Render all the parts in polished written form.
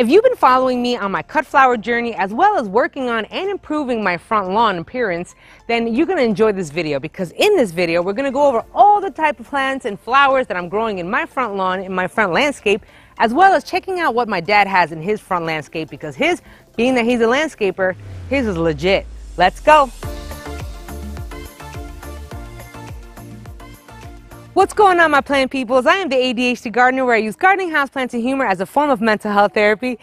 If you've been following me on my cut flower journey as well as working on and improving my front lawn appearance, then you're going to enjoy this video, because in this video we're going to go over all the type of plants and flowers that I'm growing in my front lawn, in my front landscape, as well as checking out what my dad has in his front landscape, because his, being that he's a landscaper, his is legit. Let's go. What's going on, my plant peoples? I am the ADHD gardener, where I use gardening, houseplants, and humor as a form of mental health therapy.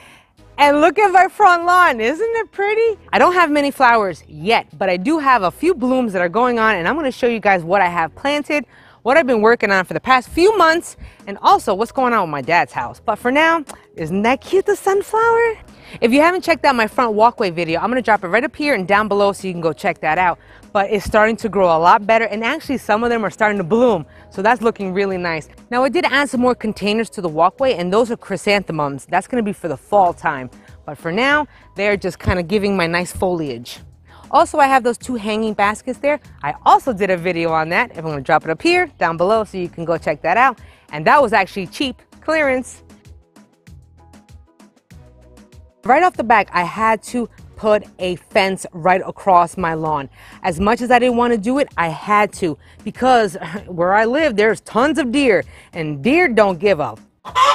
And look at my front lawn, isn't it pretty? I don't have many flowers yet, but I do have a few blooms that are going on, and I'm gonna show you guys what I have planted, what I've been working on for the past few months, and also what's going on with my dad's house. But for now, isn't that cute, the sunflower? If you haven't checked out my front walkway video, I'm gonna drop it right up here and down below so you can go check that out. But it's starting to grow a lot better, and actually some of them are starting to bloom, so that's looking really nice. Now I did add some more containers to the walkway, and those are chrysanthemums. That's gonna be for the fall time, but for now they're just kind of giving my nice foliage. Also, I have those two hanging baskets there. I also did a video on that. I'm gonna drop it up here, down below, so you can go check that out. And that was actually cheap clearance. Right off the back, I had to put a fence right across my lawn. As much as I didn't want to do it, I had to, because where I live, there's tons of deer, and deer don't give a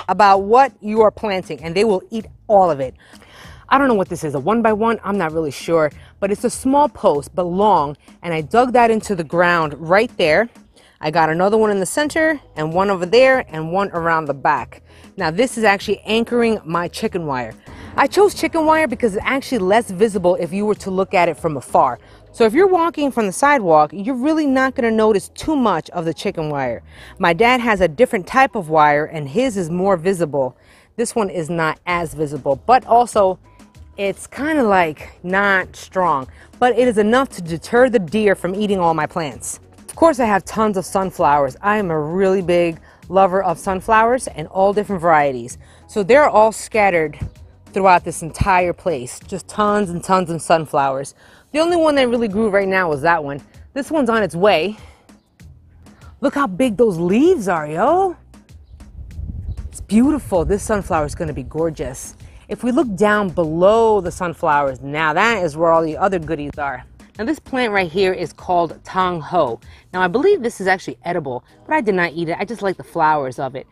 about what you are planting, and they will eat all of it. I don't know what this is, a 1x1, I'm not really sure, but it's a small post, but long, and I dug that into the ground right there. I got another one in the center, and one over there, and one around the back. Now this is actually anchoring my chicken wire. I chose chicken wire because it's actually less visible if you were to look at it from afar. So if you're walking from the sidewalk, you're really not going to notice too much of the chicken wire. My dad has a different type of wire, and his is more visible. This one is not as visible, but also it's kind of like not strong, but it is enough to deter the deer from eating all my plants. Of course, I have tons of sunflowers. I am a really big lover of sunflowers and all different varieties. So they're all scattered throughout this entire place. Just tons and tons of sunflowers. The only one that really grew right now was that one. This one's on its way. Look how big those leaves are, yo. It's beautiful. This sunflower is going to be gorgeous. If we look down below the sunflowers, now that is where all the other goodies are. Now this plant right here is called Tong Ho. Now I believe this is actually edible, but I did not eat it. I just like the flowers of it.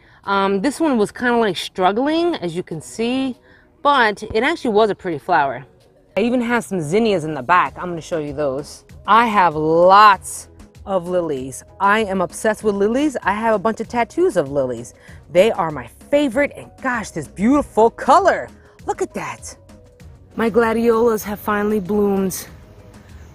This one was kind of like struggling, as you can see, but it actually was a pretty flower. I even have some zinnias in the back. I'm going to show you those. I have lots of lilies. I am obsessed with lilies. I have a bunch of tattoos of lilies. They are my favorite, and gosh, this beautiful color. Look at that. My gladiolas have finally bloomed.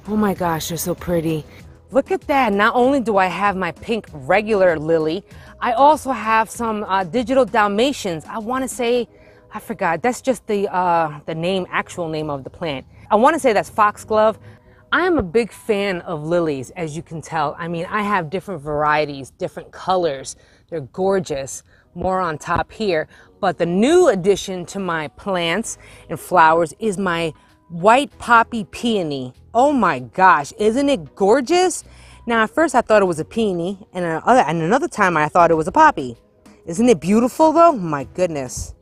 Oh my gosh, they're so pretty. Look at that. Not only do I have my pink regular lily, I also have some digital Dalmatians. I want to say, I forgot, that's just the name, actual name of the plant. I want to say that's Foxglove. I am a big fan of lilies, as you can tell. I mean, I have different varieties, different colors. They're gorgeous. More on top here. But the new addition to my plants and flowers is my white poppy peony. Oh my gosh, isn't it gorgeous? Now at first I thought it was a peony, and another time I thought it was a poppy. Isn't it beautiful though? My goodness.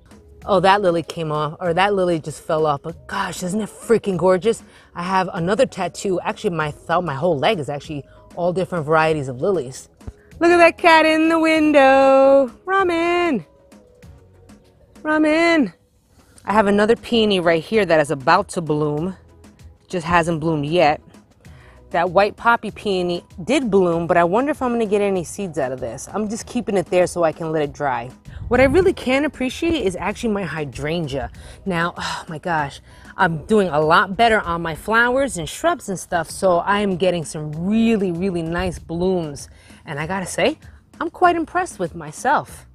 Oh, that lily came off, or that lily just fell off, but gosh, isn't it freaking gorgeous? I have another tattoo. Actually, my thumb, my whole leg is actually all different varieties of lilies. Look at that cat in the window. Ramen. Ramen. I have another peony right here that is about to bloom. Just hasn't bloomed yet. That white poppy peony did bloom, but I wonder if I'm going to get any seeds out of this. I'm just keeping it there so I can let it dry. What I really can appreciate is actually my hydrangea. Now, oh my gosh, I'm doing a lot better on my flowers and shrubs and stuff, so I am getting some really, really nice blooms. And I gotta say, I'm quite impressed with myself.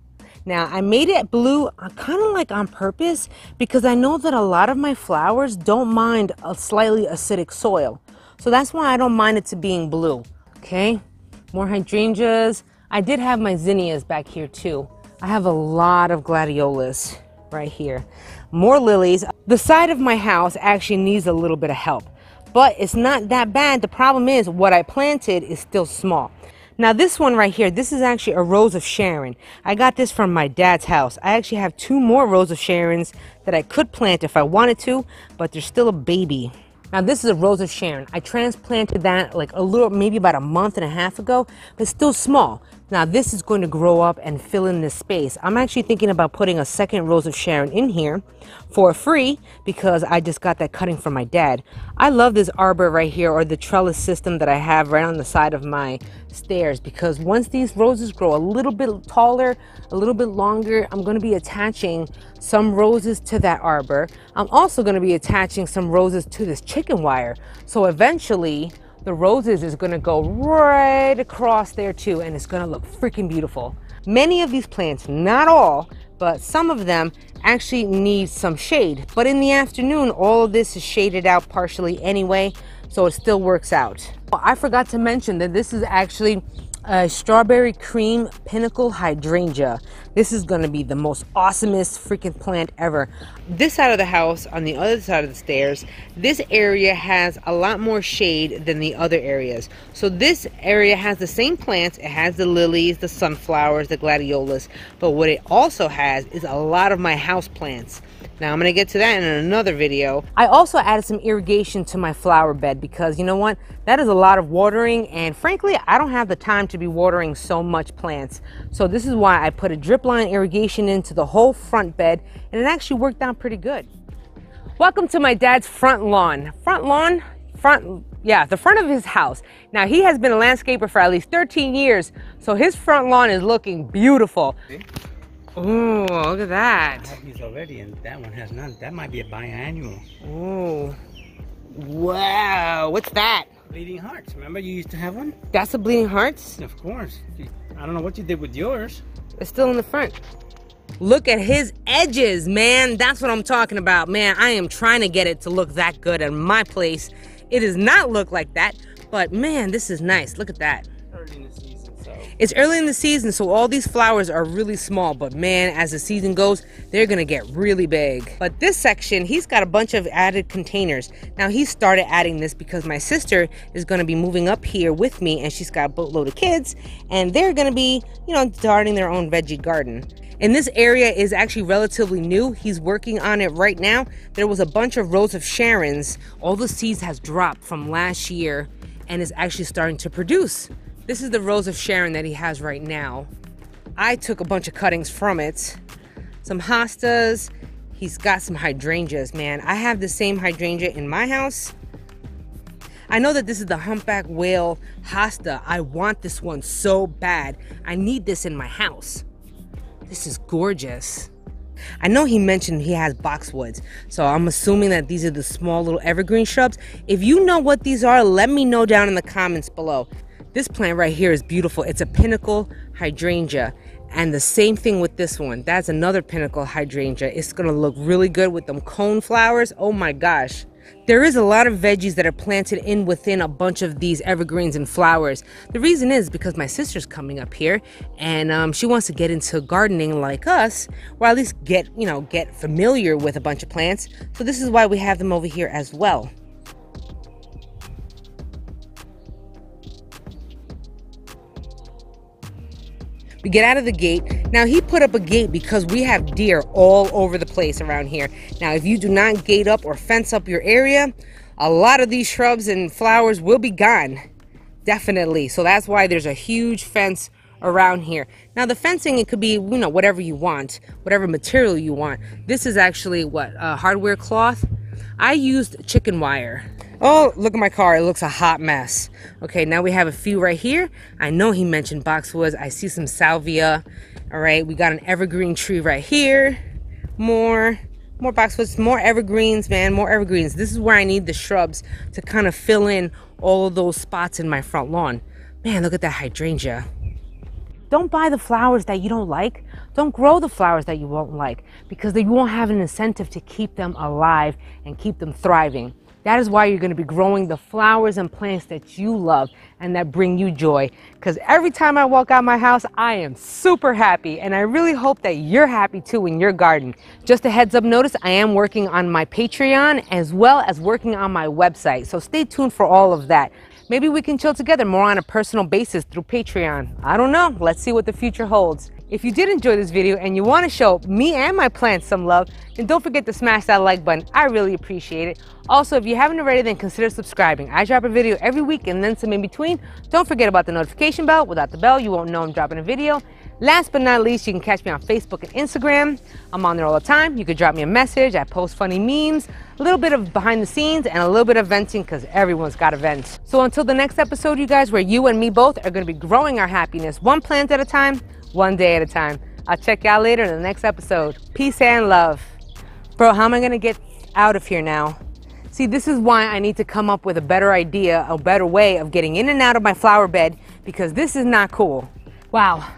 Now, I made it blue kind of like on purpose, because I know that a lot of my flowers don't mind a slightly acidic soil. So that's why I don't mind it to being blue. Okay, more hydrangeas. I did have my zinnias back here too. I have a lot of gladiolas right here. More lilies. The side of my house actually needs a little bit of help, but it's not that bad. The problem is what I planted is still small. Now this one right here, this is actually a Rose of Sharon. I got this from my dad's house. I actually have 2 more Rose of Sharons that I could plant if I wanted to, but they're still a baby. Now this is a Rose of Sharon. I transplanted that like a little, maybe about a month and a half ago, but still small. Now this is going to grow up and fill in this space. I'm actually thinking about putting a second Rose of Sharon in here for free because I just got that cutting from my dad. I love this arbor right here, or the trellis system that I have right on the side of my stairs, because once these roses grow a little bit taller, a little bit longer, I'm going to be attaching some roses to that arbor. I'm also going to be attaching some roses to this chicken wire. So eventually the roses is going to go right across there too, and it's going to look freaking beautiful. Many of these plants, not all, but some of them actually need some shade. But in the afternoon, all of this is shaded out partially anyway, so it still works out. I forgot to mention that this is actually a strawberry cream Pinnacle Hydrangea. This is going to be the most awesomest freaking plant ever. This side of the house, on the other side of the stairs, this area has a lot more shade than the other areas. So this area has the same plants. It has the lilies, the sunflowers, the gladiolas, but what it also has is a lot of my house plants. Now I'm going to get to that in another video. I also added some irrigation to my flower bed because you know what? That is a lot of watering, and frankly, I don't have the time to be watering so much plants. So this is why I put a drip line irrigation into the whole front bed, and it actually worked out pretty good. Welcome to my dad's front lawn. The front of his house. Now he has been a landscaper for at least 13 years, so his front lawn is looking beautiful. Oh, look at that. I have these already, and that one has none. That might be a biannual. Oh, wow. What's that? Bleeding hearts. Remember you used to have one? That's a bleeding hearts? Of course. I don't know what you did with yours. It's still in the front. Look at his edges, man. That's what I'm talking about. Man, I am trying to get it to look that good in my place. It does not look like that, but man, this is nice. Look at that. Early in the season, so. It's early in the season, so all these flowers are really small, but man, as the season goes, they're gonna get really big. But this section, he's got a bunch of added containers. Now he started adding this because my sister is gonna be moving up here with me, and she's got a boatload of kids, and they're gonna be, you know, starting their own veggie garden. And this area is actually relatively new. He's working on it right now. There was a bunch of Rose of Sharons. All the seeds has dropped from last year and is actually starting to produce. This is the Rose of Sharon that he has right now. I took a bunch of cuttings from it. Some hostas. He's got some hydrangeas, man. I have the same hydrangea in my house. I know that this is the Humpback whale hosta. I want this one so bad. I need this in my house. This is gorgeous. I know he mentioned he has boxwoods, so I'm assuming that these are the small little evergreen shrubs. If you know what these are, let me know down in the comments below. This plant right here is beautiful. It's a Pinnacle Hydrangea, and the same thing with this one. That's another Pinnacle Hydrangea. It's gonna look really good with them cone flowers. Oh my gosh. There is a lot of veggies that are planted in within a bunch of these evergreens and flowers. The reason is because my sister's coming up here, and she wants to get into gardening like us, or at least get familiar with a bunch of plants. So this is why we have them over here as well. We get out of the gate. Now he put up a gate because we have deer all over the place around here. Now if you do not gate up or fence up your area, a lot of these shrubs and flowers will be gone. Definitely. So that's why there's a huge fence around here. Now the fencing, it could be, whatever you want, whatever material you want. This is actually what, hardware cloth. I used chicken wire. Oh, look at my car. It looks a hot mess. Okay, now we have a few right here. I know he mentioned boxwoods. I see some salvia. All right, we got an evergreen tree right here. More boxwoods, more evergreens, man, more evergreens. This is where I need the shrubs to kind of fill in all of those spots in my front lawn. Man, look at that hydrangea. Don't buy the flowers that you don't like. Don't grow the flowers that you won't like, because you won't have an incentive to keep them alive and keep them thriving. That is why you're going to be growing the flowers and plants that you love and that bring you joy. Because every time I walk out my house, I am super happy. And I really hope that you're happy too in your garden. Just a heads up notice, I am working on my Patreon as well as working on my website. So stay tuned for all of that. Maybe we can chill together more on a personal basis through Patreon. I don't know. Let's see what the future holds. If you did enjoy this video and you want to show me and my plants some love, then don't forget to smash that like button. I really appreciate it. Also, if you haven't already, then consider subscribing. I drop a video every week and then some in between. Don't forget about the notification bell. Without the bell, you won't know I'm dropping a video. Last but not least, you can catch me on Facebook and Instagram. I'm on there all the time. You can drop me a message. I post funny memes, a little bit of behind the scenes, and a little bit of venting because everyone's got to vent. So until the next episode, you guys, where you and me both are going to be growing our happiness one plant at a time, one day at a time. I'll check y'all later in the next episode. Peace and love. Bro, how am I going to get out of here now? See, this is why I need to come up with a better idea, a better way of getting in and out of my flower bed, because this is not cool. Wow.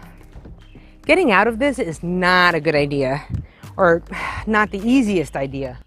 Getting out of this is not a good idea, or not the easiest idea.